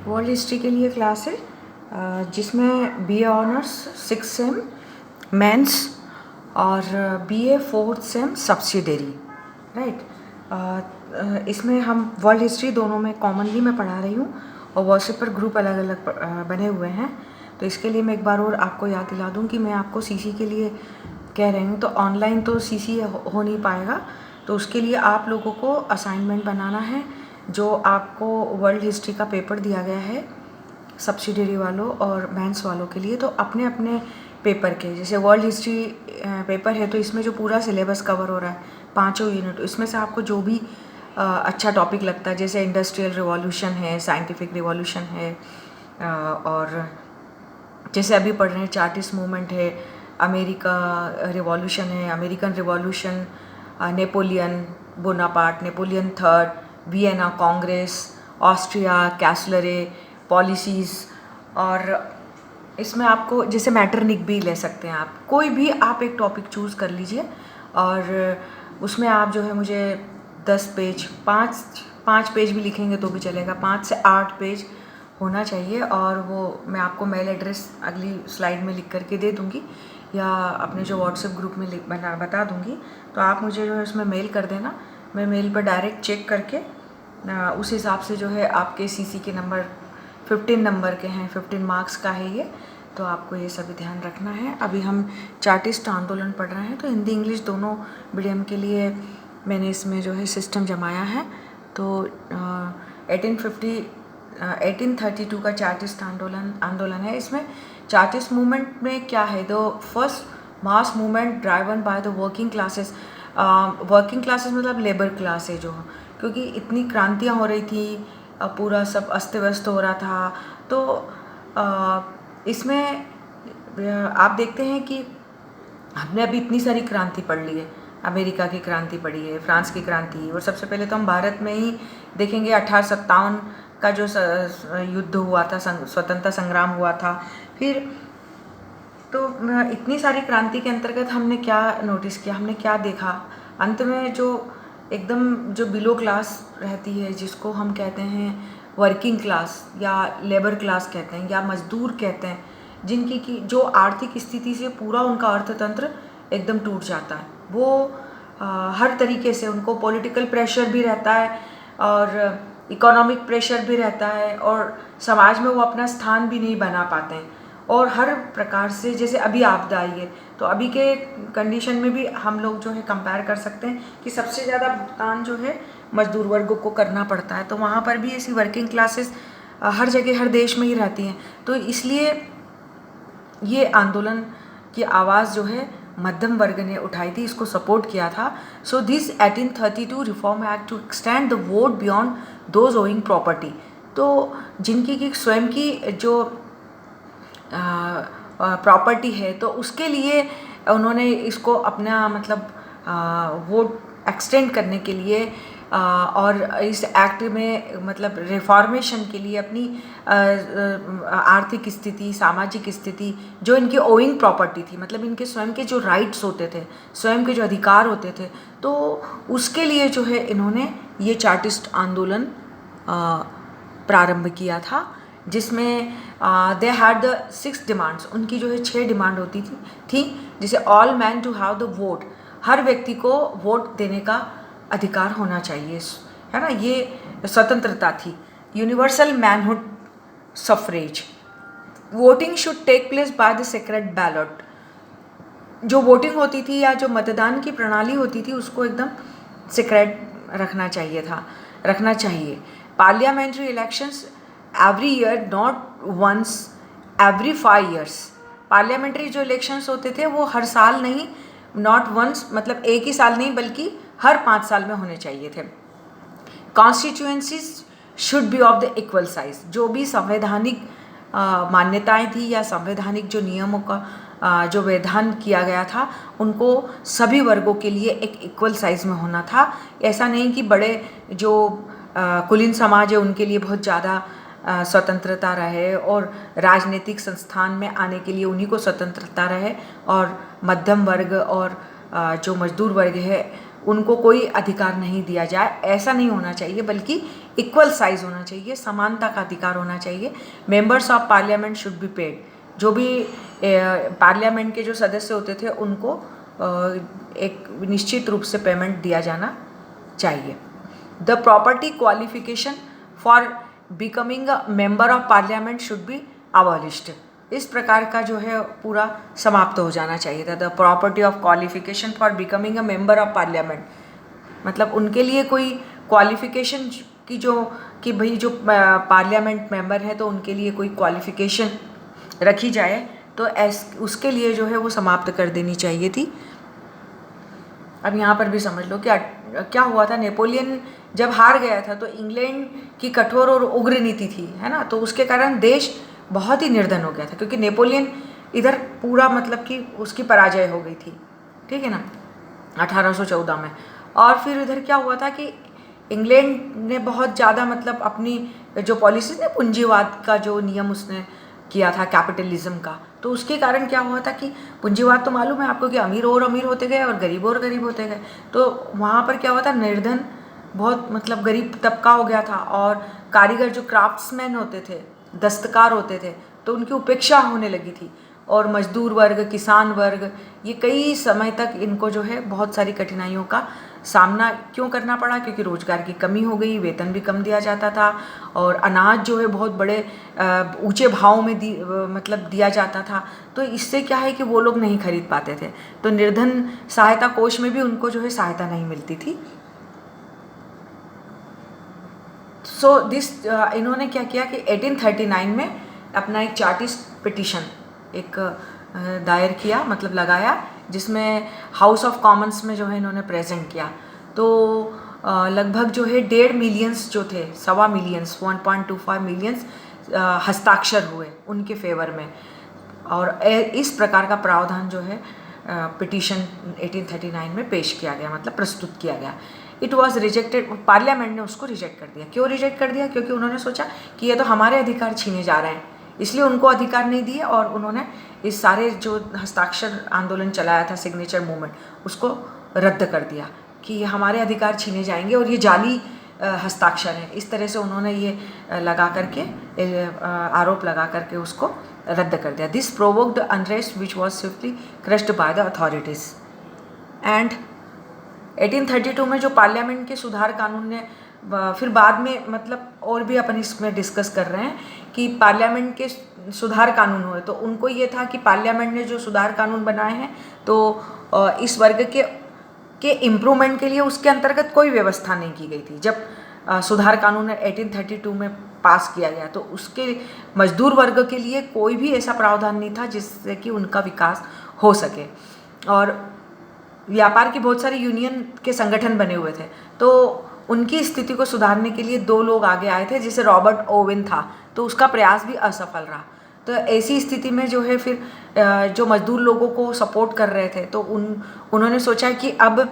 World history के लिए class है जिसमें बीए ऑनर्स 6 सेम मेंस और BA 4th same subsidiary, right. इसमें हम वर्ल्ड हिस्ट्री दोनों में कॉमनली मैं पढ़ा रही हूँ और व्हाट्सएप पर ग्रुप अलग अलग बने हुए हैं। तो इसके लिए मैं एक बार और आपको याद दिला दूँ कि मैं आपको सीसी के लिए कह रही हूँ। तो ऑनलाइन तो सीसी हो नहीं पाएगा, तो उसके लिए आप लोगों को असाइनमेंट बनाना है। जो आपको वर्ल्ड हिस्ट्री का पेपर दिया गया है सब्सिडरी वालों और मेंस वालों के लिए, तो अपने अपने पेपर के, जैसे वर्ल्ड हिस्ट्री पेपर है तो इसमें जो पूरा सिलेबस कवर हो रहा है 5 यूनिट, इसमें से आपको जो भी अच्छा टॉपिक लगता है, जैसे इंडस्ट्रियल रिवॉल्यूशन है, साइंटिफिक रिवॉल्यूशन है, और जैसे अभी पढ़ रहे हैं चार्टिस्ट मूवमेंट है, अमेरिका रिवॉल्यूशन है, American revolution, Napoleon Bonaparte, Napoleon third, Vienna congress, Austria, Castlereagh, policies, और इसमें आपको जैसे मैटरनिक भी ले सकते हैं। आप कोई भी आप एक टॉपिक चूज़ कर लीजिए और उसमें आप जो है मुझे 10 पेज, 5 पेज भी लिखेंगे तो भी चलेगा, 5 से 8 पेज होना चाहिए। और वो मैं आपको मेल एड्रेस अगली स्लाइड में लिख करके दे दूँगी या अपने जो व्हाट्सएप ग्रुप में बता दूँगी। तो आप मुझे जो है उसमें मेल कर देना, मैं मेल पर डायरेक्ट चेक करके उस हिसाब से जो है आपके सीसी के नंबर 15 नंबर के हैं, 15 मार्क्स का है ये, तो आपको ये सभी ध्यान रखना है। अभी हम चार्टिस्ट आंदोलन पढ़ रहे हैं, तो हिंदी इंग्लिश दोनों मीडियम के लिए मैंने इसमें जो है सिस्टम जमाया है। तो 1832 का चार्टिस्ट आंदोलन है। इसमें चार्टिस्ट मूवमेंट में क्या है, the first mass movement driven by the working classes. Working classes मतलब लेबर क्लास है जो, क्योंकि इतनी क्रांतियाँ हो रही थी, पूरा सब अस्त व्यस्त हो रहा था। तो इसमें आप देखते हैं कि हमने अभी इतनी सारी क्रांति पढ़ ली है, अमेरिका की क्रांति पढ़ी है, फ्रांस की क्रांति, और सबसे पहले तो हम भारत में ही देखेंगे 1857 का जो युद्ध हुआ था, स्वतंत्रता संग्राम हुआ था। फिर तो इतनी सारी क्रांति के अंतर्गत हमने क्या नोटिस किया, हमने क्या देखा, अंत में जो एकदम जो बिलो क्लास रहती है, जिसको हम कहते हैं वर्किंग क्लास या लेबर क्लास कहते हैं या मजदूर कहते हैं, जिनकी की जो आर्थिक स्थिति से पूरा उनका अर्थतंत्र एकदम टूट जाता है। वो हर तरीके से उनको पॉलिटिकल प्रेशर भी रहता है और इकोनॉमिक प्रेशर भी रहता है और समाज में वो अपना स्थान भी नहीं बना पाते हैं। और हर प्रकार से, जैसे अभी आपदा आई है, तो अभी के कंडीशन में भी हम लोग जो है कंपेयर कर सकते हैं कि सबसे ज़्यादा भुगतान जो है मजदूर वर्ग को करना पड़ता है। तो वहाँ पर भी ऐसी वर्किंग क्लासेस हर जगह हर देश में ही रहती हैं। तो इसलिए ये आंदोलन की आवाज़ जो है मध्यम वर्ग ने उठाई थी, इसको सपोर्ट किया था। So this 1832 reform act to extend the vote beyond those owing property. तो जिनकी की स्वयं की जो प्रॉपर्टी है, तो उसके लिए उन्होंने इसको अपना मतलब वोट एक्सटेंड करने के लिए और इस एक्ट में मतलब रिफॉर्मेशन के लिए अपनी आर्थिक स्थिति, सामाजिक स्थिति, जो इनकी ओइंग प्रॉपर्टी थी, मतलब इनके स्वयं के जो राइट्स होते थे, स्वयं के जो अधिकार होते थे, तो उसके लिए जो है इन्होंने ये चार्टिस्ट आंदोलन प्रारंभ किया था, जिसमें दे हैड द 6 डिमांड्स। उनकी जो है 6 डिमांड होती थी जैसे all man to have the vote, हर व्यक्ति को वोट देने का अधिकार होना चाहिए, है ना, ये स्वतंत्रता थी। Universal manhood suffrage, voting should take place by the secret ballot. जो वोटिंग होती थी या जो मतदान की प्रणाली होती थी उसको एकदम सीक्रेट रखना चाहिए। Parliamentary elections every year, not once every 5 years। Parliamentary जो इलेक्शंस होते थे वो हर साल नहीं, नॉट वंस मतलब एक ही साल नहीं, बल्कि हर 5 साल में होने चाहिए थे। Constituencies should be of the equal size. जो भी संवैधानिक मान्यताएं थी या संवैधानिक जो नियमों का जो विधान किया गया था, उनको सभी वर्गों के लिए एक इक्वल साइज में होना था। ऐसा नहीं कि बड़े जो कुलीन समाज है उनके लिए बहुत ज़्यादा स्वतंत्रता रहे और राजनीतिक संस्थान में आने के लिए उन्हीं को स्वतंत्रता रहे, और मध्यम वर्ग और जो मजदूर वर्ग है उनको कोई अधिकार नहीं दिया जाए। ऐसा नहीं होना चाहिए, बल्कि इक्वल साइज होना चाहिए, समानता का अधिकार होना चाहिए। Members of parliament should be paid, जो भी पार्लियामेंट के जो सदस्य होते थे उनको एक निश्चित रूप से पेमेंट दिया जाना चाहिए। The property qualification for becoming a member of parliament should be abolished, इस प्रकार का जो है पूरा समाप्त हो जाना चाहिए था। The property of qualification for becoming a member of parliament, मतलब उनके लिए कोई क्वालिफिकेशन की जो कि भाई जो पार्लियामेंट मेंबर है तो उनके लिए कोई क्वालिफिकेशन रखी जाए, तो उसके लिए जो है वो समाप्त कर देनी चाहिए थी। अब यहाँ पर भी समझ लो कि क्या हुआ था, नेपोलियन जब हार गया था तो इंग्लैंड की कठोर और उग्र नीति थी, है ना, तो उसके कारण देश बहुत ही निर्धन हो गया था, क्योंकि नेपोलियन इधर पूरा मतलब कि उसकी पराजय हो गई थी, ठीक है ना, 1814 में। और फिर इधर क्या हुआ था कि इंग्लैंड ने बहुत ज़्यादा मतलब अपनी जो पॉलिसीज ने पूंजीवाद का जो नियम उसने किया था, कैपिटलिज्म का, तो उसके कारण क्या हुआ था कि पूंजीवाद तो मालूम है आपको कि अमीर और अमीर होते गए और गरीब और गरीब होते गए, तो वहाँ पर क्या हुआ था, निर्धन बहुत मतलब गरीब तबका हो गया था, और कारीगर जो क्राफ्ट्समैन होते थे, दस्तकार होते थे, तो उनकी उपेक्षा होने लगी थी, और मजदूर वर्ग, किसान वर्ग, ये कई समय तक इनको जो है बहुत सारी कठिनाइयों का सामना क्यों करना पड़ा, क्योंकि रोजगार की कमी हो गई, वेतन भी कम दिया जाता था, और अनाज जो है बहुत बड़े ऊंचे भाव में मतलब दिया जाता था, तो इससे क्या है कि वो लोग नहीं खरीद पाते थे, तो निर्धन सहायता कोष में भी उनको जो है सहायता नहीं मिलती थी। सो दिस इन्होंने क्या किया कि 1839 में अपना एक चार्टिस्ट पिटिशन एक दायर किया, मतलब लगाया, जिसमें हाउस ऑफ कॉमन्स में जो है इन्होंने प्रेजेंट किया। तो लगभग जो है 1.5 मिलियंस जो थे, 1.25 मिलियंस, 1.25 मिलियंस हस्ताक्षर हुए उनके फेवर में, और इस प्रकार का प्रावधान जो है पिटीशन 1839 में पेश किया गया, मतलब प्रस्तुत किया गया। इट वॉज रिजेक्टेड, पार्लियामेंट ने उसको रिजेक्ट कर दिया। क्यों रिजेक्ट कर दिया? क्योंकि उन्होंने सोचा कि ये तो हमारे अधिकार छीने जा रहे हैं, इसलिए उनको अधिकार नहीं दिए, और उन्होंने इस सारे जो हस्ताक्षर आंदोलन चलाया था, सिग्नेचर मूवमेंट, उसको रद्द कर दिया कि ये हमारे अधिकार छीने जाएंगे और ये जाली हस्ताक्षर है। इस तरह से उन्होंने ये लगा करके आरोप लगा करके उसको रद्द कर दिया। This provoked unrest which was swiftly crushed by the authorities. And 1832 में जो पार्लियामेंट के सुधार कानून ने, फिर बाद में मतलब और भी अपन इसमें डिस्कस कर रहे हैं कि पार्लियामेंट के सुधार कानून हुए, तो उनको ये था कि पार्लियामेंट ने जो सुधार कानून बनाए हैं तो इस वर्ग के इम्प्रूवमेंट के लिए उसके अंतर्गत कोई व्यवस्था नहीं की गई थी। जब सुधार कानून 1832 में पास किया गया तो उसके मजदूर वर्ग के लिए कोई भी ऐसा प्रावधान नहीं था जिससे कि उनका विकास हो सके। और व्यापार की बहुत सारी यूनियन के संगठन बने हुए थे, तो उनकी स्थिति को सुधारने के लिए 2 लोग आगे आए थे, जैसे रॉबर्ट ओवेन था, तो उसका प्रयास भी असफल रहा। तो ऐसी स्थिति में जो है फिर जो मजदूर लोगों को सपोर्ट कर रहे थे, तो उन्होंने सोचा कि अब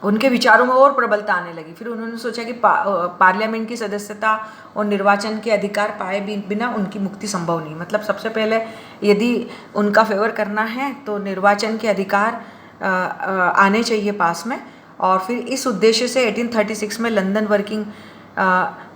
उनके विचारों में और प्रबलता आने लगी। फिर उन्होंने सोचा कि पार्लियामेंट की सदस्यता और निर्वाचन के अधिकार पाए बिना उनकी मुक्ति संभव नहीं। मतलब सबसे पहले यदि उनका फेवर करना है तो निर्वाचन के अधिकार आने चाहिए पास में। और फिर इस उद्देश्य से 1836 में लंदन वर्किंग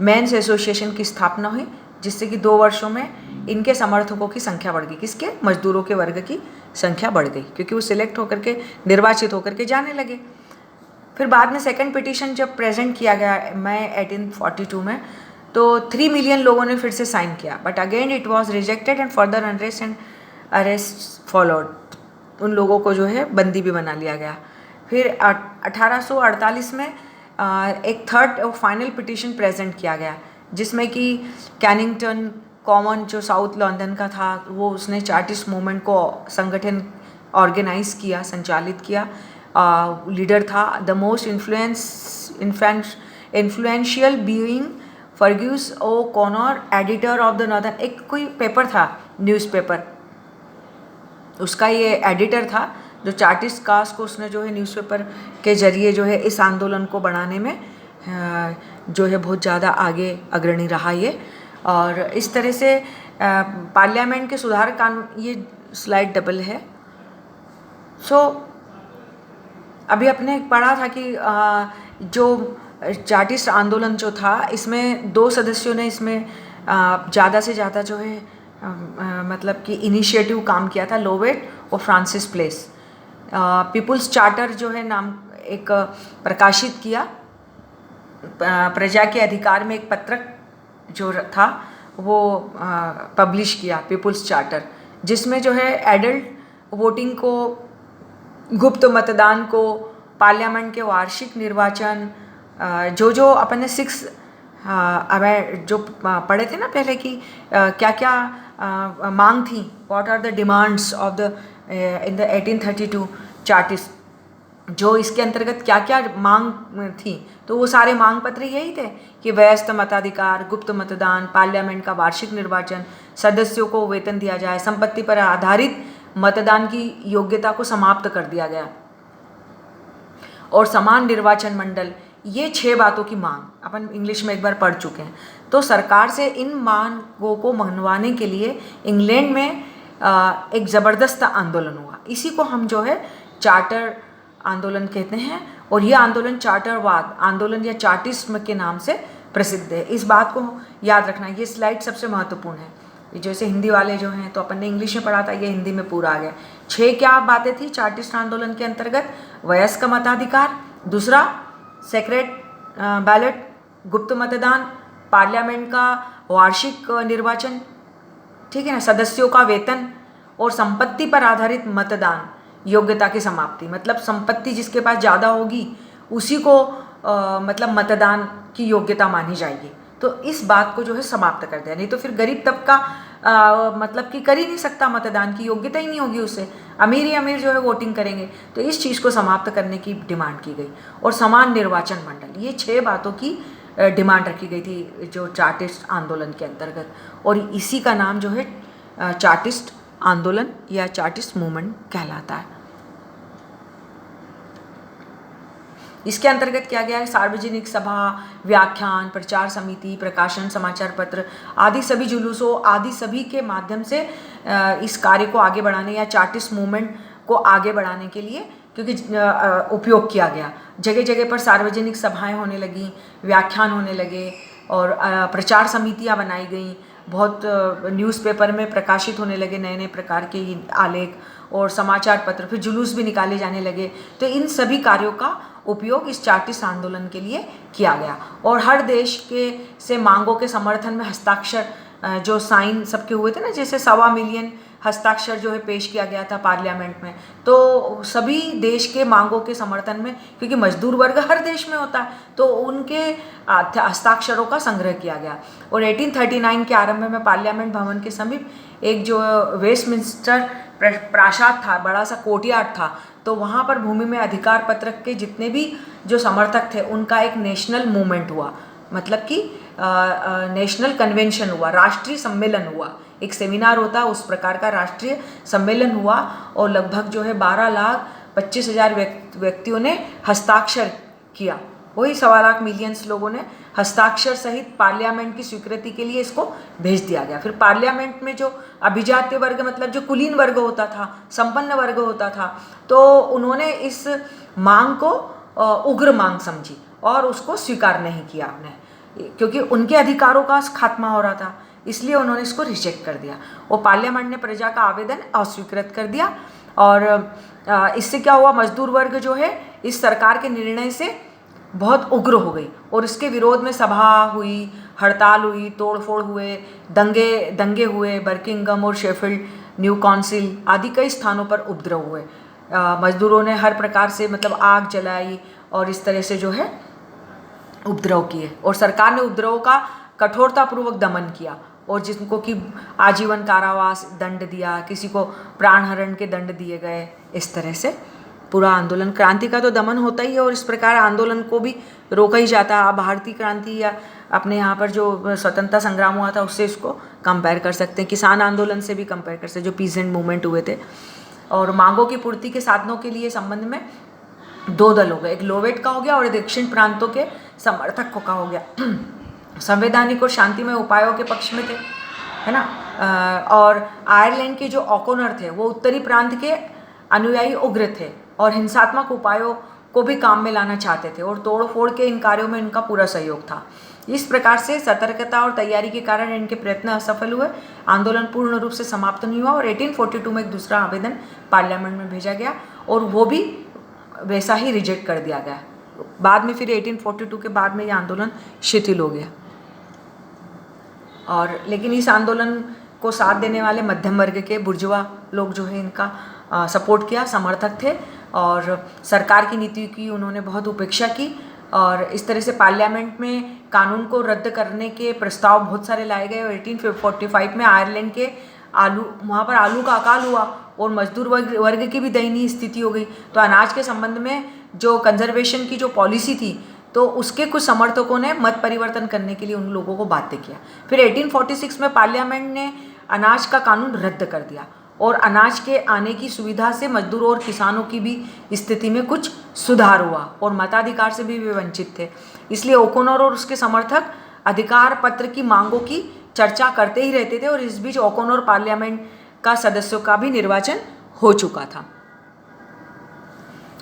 मेंस एसोसिएशन की स्थापना हुई, जिससे कि 2 वर्षों में इनके समर्थकों की संख्या बढ़ गई। किसके? मजदूरों के वर्ग की संख्या बढ़ गई, क्योंकि वो सिलेक्ट होकर के, निर्वाचित होकर के जाने लगे। फिर बाद में सेकंड पिटीशन जब प्रेजेंट किया गया मई 1842 में, तो 3 मिलियन लोगों ने फिर से साइन किया, but again it was rejected and further unrest and arrest followed. उन लोगों को जो है बंदी भी बना लिया गया। फिर 1848 में एक थर्ड और फाइनल पिटीशन प्रेजेंट किया गया, जिसमें कि कैनिंगटन कॉमन जो साउथ लंदन का था, वो उसने चार्टिस्ट मूवमेंट को संगठन ऑर्गेनाइज किया, संचालित किया। लीडर था the most influential being Feargus O'Connor, editor of the Northern. एक कोई पेपर था, न्यूज़पेपर, उसका ये एडिटर था, जो चार्टिस्ट कास्ट को उसने जो है न्यूज़पेपर के जरिए जो है इस आंदोलन को बढ़ाने में जो है बहुत ज़्यादा आगे अग्रणी रहा ये। और इस तरह से पार्लियामेंट के सुधार कानून, ये स्लाइड डबल है। सो अभी अपने पढ़ा था कि जो चार्टिस्ट आंदोलन जो था, इसमें 2 सदस्यों ने इसमें ज़्यादा से ज़्यादा जो है मतलब कि इनिशिएटिव काम किया था, लोवेट और फ्रांसिस प्लेस। पीपुल्स चार्टर जो है नाम एक प्रकाशित किया, प्रजा के अधिकार में एक पत्रक जो था वो पब्लिश किया, पीपुल्स चार्टर, जिसमें जो है एडल्ट वोटिंग को, गुप्त मतदान को, पार्लियामेंट के वार्षिक निर्वाचन, जो अपन ने 6 अब जो पढ़े थे ना पहले कि क्या क्या मांग थी, what are the demands of the in the 1832 chartist, जो इसके अंतर्गत क्या क्या मांग थी, तो वो सारे मांग पत्र यही थे कि व्यस्त मताधिकार, गुप्त मतदान, पार्लियामेंट का वार्षिक निर्वाचन, सदस्यों को वेतन दिया जाए, संपत्ति पर आधारित मतदान की योग्यता को समाप्त कर दिया गया और समान निर्वाचन मंडल। ये 6 बातों की मांग अपन इंग्लिश में एक बार पढ़ चुके हैं। तो सरकार से इन मांगों को मनवाने के लिए इंग्लैंड में एक ज़बरदस्त आंदोलन हुआ। इसी को हम जो है चार्टर आंदोलन कहते हैं, और ये आंदोलन चार्टरवाद आंदोलन या चार्टिस्म के नाम से प्रसिद्ध है। इस बात को याद रखना, ये स्लाइड सबसे महत्वपूर्ण है। जैसे हिंदी वाले जो हैं तो अपन ने इंग्लिश में पढ़ा था, ये हिंदी में पूरा आ गया। 6 क्या बातें थी चार्टिस्ट आंदोलन के अंतर्गत? वयस्क मताधिकार, दूसरा सेक्रेट बैलेट, गुप्त मतदान, पार्लियामेंट का वार्षिक निर्वाचन, ठीक है ना, सदस्यों का वेतन और संपत्ति पर आधारित मतदान योग्यता की समाप्ति। मतलब संपत्ति जिसके पास ज़्यादा होगी उसी को मतलब मतदान की योग्यता मानी जाएगी। तो इस बात को जो है समाप्त कर दिया, नहीं तो फिर गरीब तबका मतलब कि कर ही नहीं सकता, मतदान की योग्यता ही नहीं होगी उसे, अमीर ही अमीर जो है वोटिंग करेंगे। तो इस चीज़ को समाप्त करने की डिमांड की गई। और समान निर्वाचन मंडल, ये 6 बातों की डिमांड रखी गई थी जो चार्टिस्ट आंदोलन के अंतर्गत, और इसी का नाम जो है चार्टिस्ट आंदोलन या चार्टिस्ट मूवमेंट कहलाता है। इसके अंतर्गत क्या गया है? सार्वजनिक सभा, व्याख्यान, प्रचार समिति, प्रकाशन, समाचार पत्र आदि सभी जुलूसों आदि सभी के माध्यम से इस कार्य को आगे बढ़ाने या चार्टिस्ट मूवमेंट को आगे बढ़ाने के लिए क्योंकि उपयोग किया गया। जगह जगह पर सार्वजनिक सभाएं होने लगी, व्याख्यान होने लगे और प्रचार समितियां बनाई गई, बहुत न्यूज़पेपर में प्रकाशित होने लगे नए नए प्रकार के आलेख और समाचार पत्र, फिर जुलूस भी निकाले जाने लगे। तो इन सभी कार्यों का उपयोग इस चार्टिस्ट आंदोलन के लिए किया गया। और हर देश के से मांगों के समर्थन में हस्ताक्षर जो साइन सबके हुए थे ना, जैसे 1.25 मिलियन हस्ताक्षर जो है पेश किया गया था पार्लियामेंट में, तो सभी देश के मांगों के समर्थन में, क्योंकि मजदूर वर्ग हर देश में होता है, तो उनके हस्ताक्षरों का संग्रह किया गया। और 1839 के आरंभ में पार्लियामेंट भवन के समीप एक जो वेस्टमिंस्टर प्रासाद था, बड़ा सा कोर्टयार्ड था, तो वहाँ पर भूमि में अधिकार पत्रक के जितने भी जो समर्थक थे उनका एक नेशनल मूवमेंट हुआ, मतलब कि नेशनल कन्वेंशन हुआ, राष्ट्रीय सम्मेलन हुआ। एक सेमिनार होता है उस प्रकार का राष्ट्रीय सम्मेलन हुआ और लगभग जो है 12,25,000 व्यक्तियों ने हस्ताक्षर किया। वही 1.25 मिलियन लोगों ने हस्ताक्षर सहित पार्लियामेंट की स्वीकृति के लिए इसको भेज दिया गया। फिर पार्लियामेंट में जो अभिजात्य वर्ग, मतलब जो कुलीन वर्ग होता था, संपन्न वर्ग होता था, तो उन्होंने इस मांग को उग्र मांग समझी और उसको स्वीकार नहीं किया आपने, क्योंकि उनके अधिकारों का खात्मा हो रहा था, इसलिए उन्होंने इसको रिजेक्ट कर दिया। और पार्लियामेंट ने प्रजा का आवेदन अस्वीकृत कर दिया। और इससे क्या हुआ, मजदूर वर्ग जो है इस सरकार के निर्णय से बहुत उग्र हो गई और इसके विरोध में सभा हुई, हड़ताल हुई, तोड़फोड़ हुए, दंगे हुए, बर्किंघम और शेफील्ड, न्यू काउंसिल आदि कई स्थानों पर उपद्रव हुए। मजदूरों ने हर प्रकार से मतलब आग जलाई और इस तरह से जो है उपद्रव किए, और सरकार ने उपद्रवों का कठोरतापूर्वक दमन किया और जिनको कि आजीवन कारावास दंड दिया, किसी को प्राणहरण के दंड दिए गए। इस तरह से पूरा आंदोलन, क्रांति का तो दमन होता ही है और इस प्रकार आंदोलन को भी रोका ही जाता है। आप भारतीय क्रांति या अपने यहाँ पर जो स्वतंत्रता संग्राम हुआ था उससे इसको कंपेयर कर सकते हैं, किसान आंदोलन से भी कंपेयर कर सकते हैं जो पीजेंट मूवमेंट हुए थे। और मांगों की पूर्ति के साधनों के लिए संबंध में 2 दल हो गए, एक लोवेट का हो गया और दक्षिण प्रांतों के समर्थक का हो गया। संवैधानिक और शांतिमय उपायों के पक्ष में थे, है ना। और आयरलैंड के जो ओकोनर थे वो उत्तरी प्रांत के अनुयायी उग्र थे और हिंसात्मक उपायों को भी काम में लाना चाहते थे और तोड़ फोड़ के इन कार्यों में इनका पूरा सहयोग था। इस प्रकार से सतर्कता और तैयारी के कारण इनके प्रयत्न असफल हुए, आंदोलन पूर्ण रूप से समाप्त नहीं हुआ और 1842 में एक दूसरा आवेदन पार्लियामेंट में भेजा गया और वो भी वैसा ही रिजेक्ट कर दिया गया। बाद में फिर 1842 के बाद में ये आंदोलन शिथिल हो गया। और लेकिन इस आंदोलन को साथ देने वाले मध्यम वर्ग के बुर्जुआ लोग जो है इनका सपोर्ट किया, समर्थक थे और सरकार की नीति की उन्होंने बहुत उपेक्षा की और इस तरह से पार्लियामेंट में कानून को रद्द करने के प्रस्ताव बहुत सारे लाए गए और 1845 में आयरलैंड के वहाँ पर आलू का अकाल हुआ और मजदूर वर्ग की भी दयनीय स्थिति हो गई। तो अनाज के संबंध में जो कंजर्वेशन की जो पॉलिसी थी तो उसके कुछ समर्थकों ने मत परिवर्तन करने के लिए उन लोगों को बाध्य किया। फिर 1846 में पार्लियामेंट ने अनाज का कानून रद्द कर दिया और अनाज के आने की सुविधा से मजदूरों और किसानों की भी स्थिति में कुछ सुधार हुआ और मताधिकार से भी वे वंचित थे। इसलिए ओकोनर और उसके समर्थक अधिकार पत्र की मांगों की चर्चा करते ही रहते थे और इस बीच ओकोनर पार्लियामेंट का सदस्यों का भी निर्वाचन हो चुका था।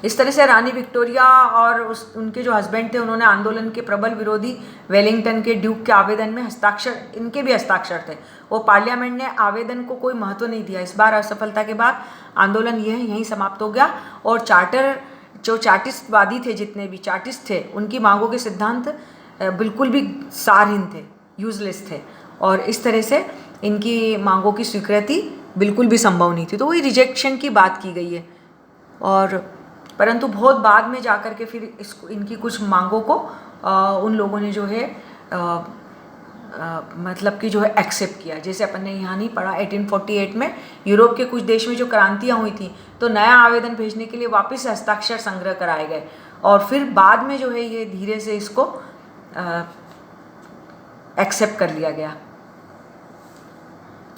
इस तरह से रानी विक्टोरिया और उनके जो हस्बैंड थे उन्होंने आंदोलन के प्रबल विरोधी वेलिंगटन के ड्यूक के आवेदन में इनके भी हस्ताक्षर थे। वो पार्लियामेंट ने आवेदन को कोई महत्व नहीं दिया। इस बार असफलता के बाद आंदोलन यहीं समाप्त हो गया और जो चार्टिस्टवादी थे, जितने भी चार्टिस्ट थे, उनकी मांगों के सिद्धांत बिल्कुल भी सारहीन थे, यूजलेस थे और इस तरह से इनकी मांगों की स्वीकृति बिल्कुल भी संभव नहीं थी। तो वही रिजेक्शन की बात की गई है और परंतु बहुत बाद में जाकर के फिर इनकी कुछ मांगों को उन लोगों ने जो है मतलब कि जो है एक्सेप्ट किया। जैसे अपन ने यहाँ नहीं पढ़ा, 1848 में यूरोप के कुछ देश में जो क्रांतियाँ हुई थी तो नया आवेदन भेजने के लिए वापस हस्ताक्षर संग्रह कराए गए और फिर बाद में जो है ये धीरे से इसको एक्सेप्ट कर लिया गया।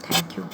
Thank you.